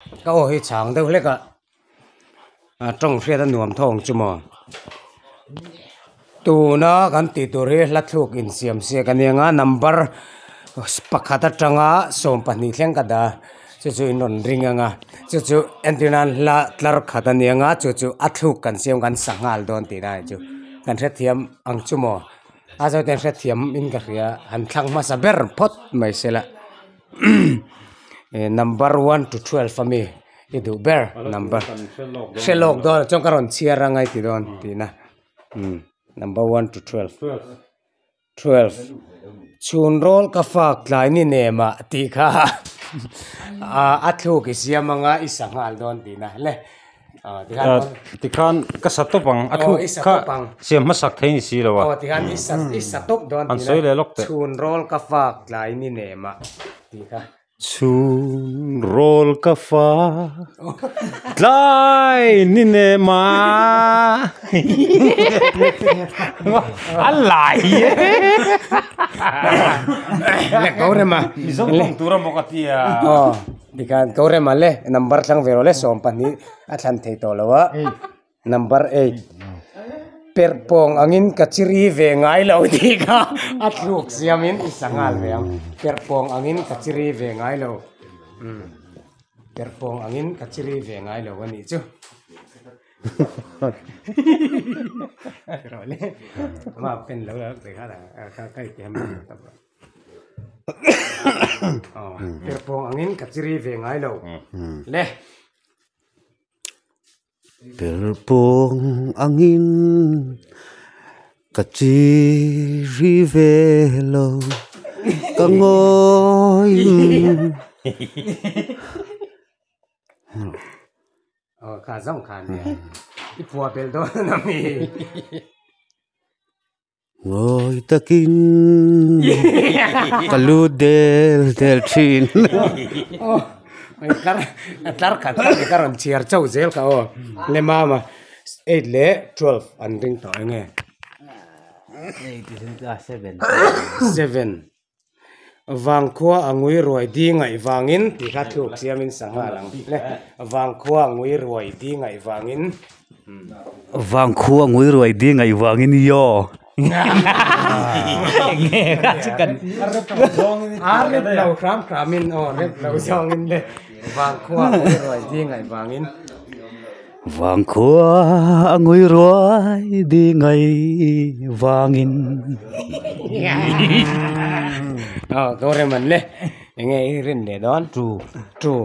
cái ô hi chẳng đâu lấy cả trong phía đó nuông thong chứ mà tu nó kan ti tu ri la thuk in siam se kan nga number pakhata tanga som pani thleng ka da chu chu non ringa nga chu antinan la tlar khata ni nga chu athuk kan siam kan sangal don ti dai chu kan the thiam ang chu mo a zo ten the thiam in ka ria han thlang ma sa ber phot mai sela number 1 to 12 for me idu ber number shelok do chong karon chiara ngai ti don ti na number 1 to 12 chun roll ka fak lai ni nema ti kha athu ki siamanga isangal don ti na le ti khan ka satopang athu kha siam ma sak thein si lo wa ti khan isatop don an soi le lok te chun roll ka fak lai ni nema ti kha chun roll ka fak lai ni nema alai le kaure ma le tura mokatia di kan kaure ma le number thlang vero le som pani athan thei to lawa number 8 perpong angin kachiri ve ngai lo di ka atluk siamin isangal veang perpong angin kachiri ve ngai lo perpong angin kachiri ve ngai lo ani chu rồi mà bên lâu lâu thì khá là cái em perpong angin kachiri ve ngai lo le perpong angin kachiri ve lo kangoi khá giống khá nè cái phùa bel đó nó mi ngồi takin kalu del chin atlar khát cái karon chiar chau zel ka o le mama 8 le 12 an ring to nge 7 vang khua angui roi di ngai wangin ti kha thuk siamin sanga lang le vang khua angui roi di ngai wangin vang khua ngui roi di ngai wangin yo nghe ka chikan arep lau kramin o rep lau jongin le vang khua angui roi di ngai wangin vang khua ngui roi di ngai wangin gore man le nge rin le don tru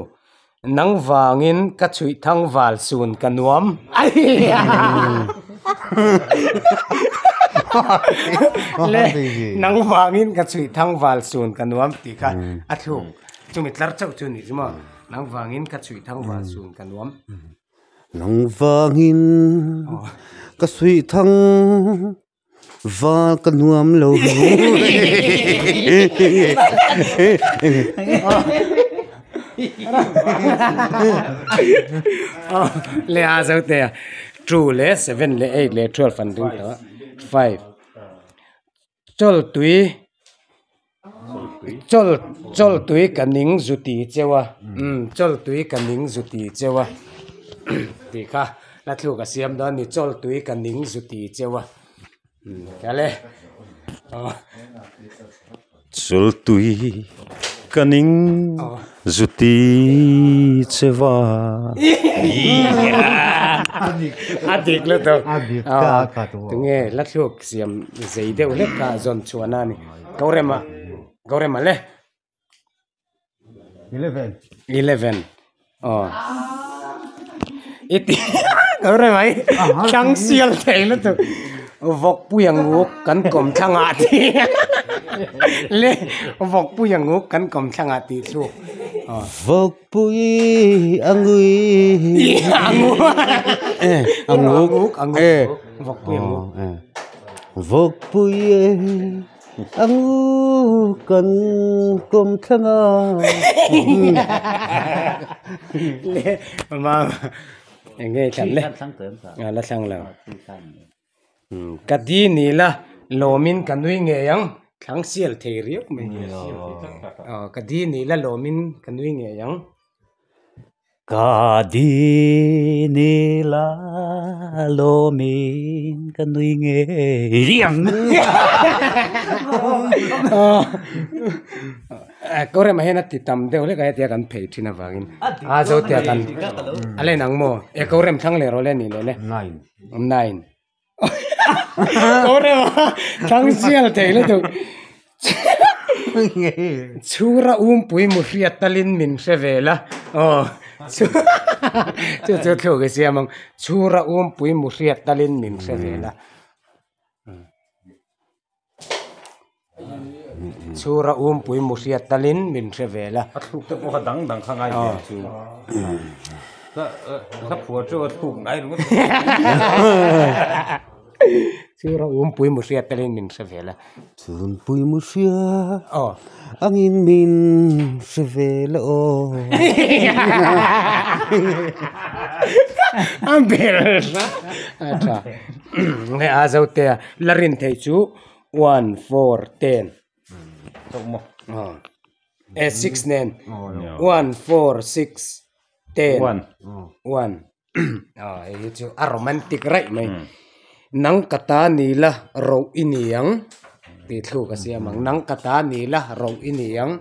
nang wangin ka chui thang wal sun kanuam le nang wangin ka chui thang wal sun kanuam ti kha athu chumi tlar chau chu ni juma nang wangin ka chui thang wal sun kanuam nang wangin ka chui thang và cái nuông lâu le a zo te true le 7 le 8 le 12 and ring to 5 chol tui kaning zuti chewa chol tui kaning zuti chewa ti kha la thlu ka siam don ni chol tui kaning zuti chewa kale chul tui kaning zuti chewa adik lo to tu nge la thlu siam zei deu le ka zon chuana ni gaurema le 11 iti gaurema ai chang sial thei lo to vok puyang nguk kan kom thanga ti le vok puyang nguk kan kom thanga ti thu vok pui angui anguk vok puyang nguk vok pui angu kan kom thanga le ma nghe chậm le la sang la kadi ni la lomin kanui nge yang thang sial thei riok me kadi ni la lomin kanui nge yang Ka di ni la lo min ka nui nge riang. Có rem hay nát titam deu le cái tia kan phei thina wangin a zo tia kan ale nang mo có rem thang le ro le ni le 9 có rem thang sial thei le tu chura pui mu riat talin min sevela chu thu cái sia mang chura pui mu riat talin min sevela chura pui mu riat talin min sevela thu te ko dang dang khangai chu ka phu chu thu nai ru chura pui mu riat talin min sevela Chun pui mu sia angin min sevela Ambelsa. Acha. Nge azau te larin thei chu 1 4 10. mo 6 nen. 1 4 6 10. 1. Ini chu a romantic right mai. Nang kata nila ro iniang. Ti thu ka sia mang nang kata nila ro iniang.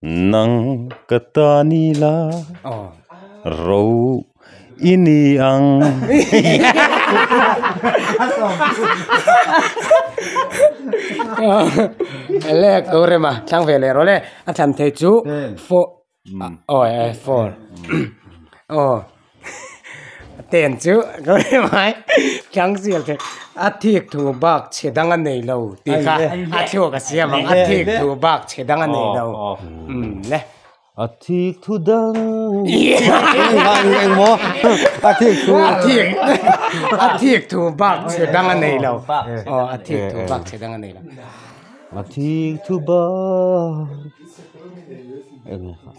nang kata nila rau ini ang le kore ma thang về le ro le a tham thei chu 4 tiền chứ có thể mai chẳng gì thế thiệt thủ bạc chỉ đang ăn này lâu thì cả thiệt cái gì mà thiệt thủ bạc chỉ đang ăn này lâu nè thiệt thủ đăng anh mo thiệt thủ bạc chỉ đang ăn này lâu thiệt thủ bạc chỉ đang ăn này lâu thiệt thủ bạc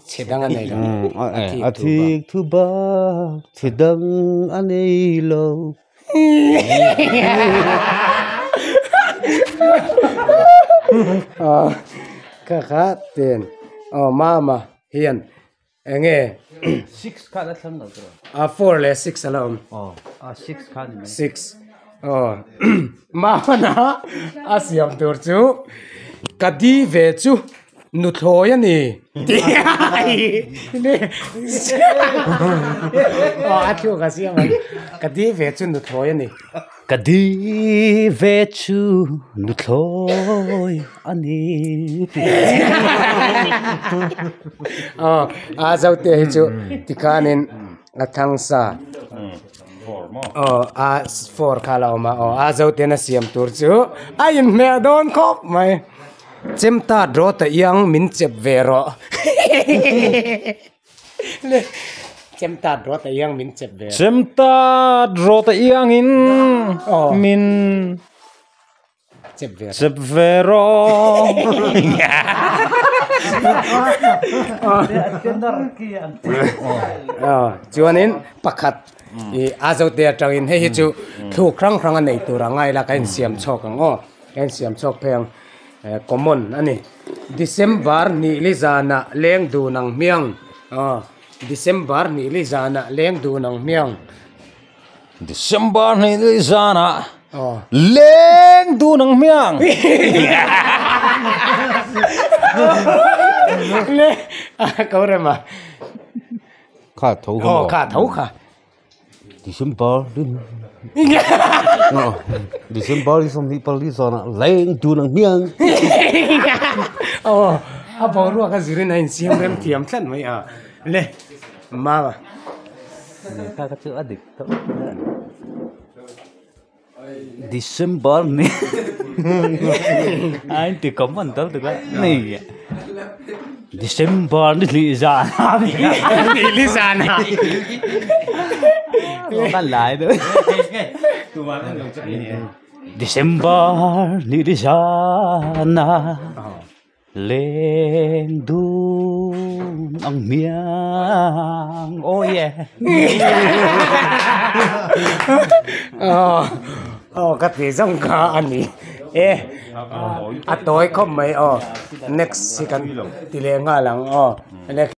chỉ đang ăn này lâu thiệt thủ bạc chỉ đang ăn này lâu cả khá tiền mama hiền nghe 6 ka la thang na 4 le 6 alone 6 ka ni 6 mama na asiam tur chu kadi ve chu nu thoi ani athu ka siam kadi ve chu nu thoi ani Ka di ve chu nu thloi ani zau te chu tikanin athang sa a 4 kala ma zau te na siam tur chu ain me don khop mai chemta dro ta yang min chep vero le chemta dro ta yang min chep vero chemta rota yang in min chep vero chuanin pakhat azau te atangin he hi chu thu krang krang anei tura ngai la kain siam chok ang kain siam chok pheng common ani December ni lizana leng du nang miang December ni lizana leng du nang miang December ni lizana leng du nang miang le câu rồi mà khá thấu không khá thấu khá December đi xong đi Paris rồi lên tu nang miang à bảo ruộng cái gì đấy này xiêm em tiệm chân mấy le mà ka chu adik to December ni ai ti comment to tu ka ni December ni li za lý sana kan lại đó December ni di sana lên đun ang miang yeah cái gì giống cả anh ấy à tối không mấy next si kan tile nga lang next